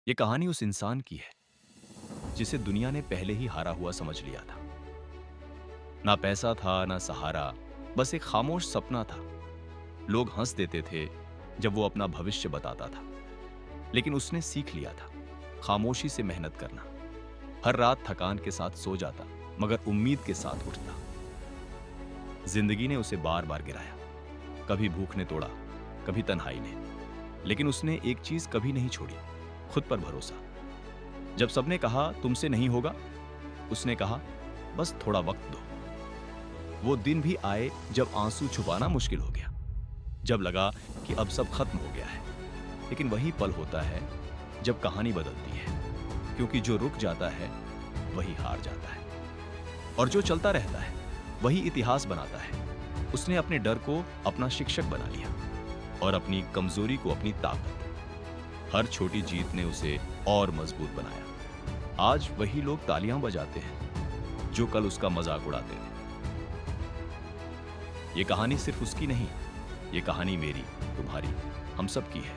ये कहानी उस इंसान की है जिसे दुनिया ने पहले ही हारा हुआ समझ लिया था। ना पैसा था, ना सहारा, बस एक खामोश सपना था। लोग हंस देते थे जब वो अपना भविष्य बताता था, लेकिन उसने सीख लिया था खामोशी से मेहनत करना। हर रात थकान के साथ सो जाता, मगर उम्मीद के साथ उठता। जिंदगी ने उसे बार बार गिराया, कभी भूख ने तोड़ा, कभी तन्हाई ने, लेकिन उसने एक चीज कभी नहीं छोड़ी, खुद पर भरोसा। जब सबने कहा तुमसे नहीं होगा, उसने कहा बस थोड़ा वक्त दो। वो दिन भी आए जब आंसू छुपाना मुश्किल हो गया, जब लगा कि अब सब खत्म हो गया है। लेकिन वही पल होता है जब कहानी बदलती है, क्योंकि जो रुक जाता है वही हार जाता है, और जो चलता रहता है वही इतिहास बनाता है। उसने अपने डर को अपना शिक्षक बना लिया और अपनी कमजोरी को अपनी ताकत। हर छोटी जीत ने उसे और मजबूत बनाया। आज वही लोग तालियां बजाते हैं जो कल उसका मजाक उड़ाते थे। ये कहानी सिर्फ उसकी नहीं, ये कहानी मेरी, तुम्हारी, हम सब की है।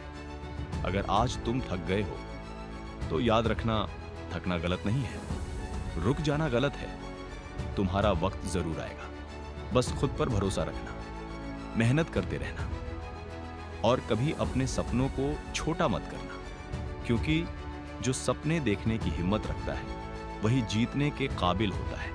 अगर आज तुम थक गए हो तो याद रखना, थकना गलत नहीं है, रुक जाना गलत है। तुम्हारा वक्त जरूर आएगा, बस खुद पर भरोसा रखना, मेहनत करते रहना, और कभी अपने सपनों को छोटा मत करना, क्योंकि जो सपने देखने की हिम्मत रखता है वही जीतने के काबिल होता है।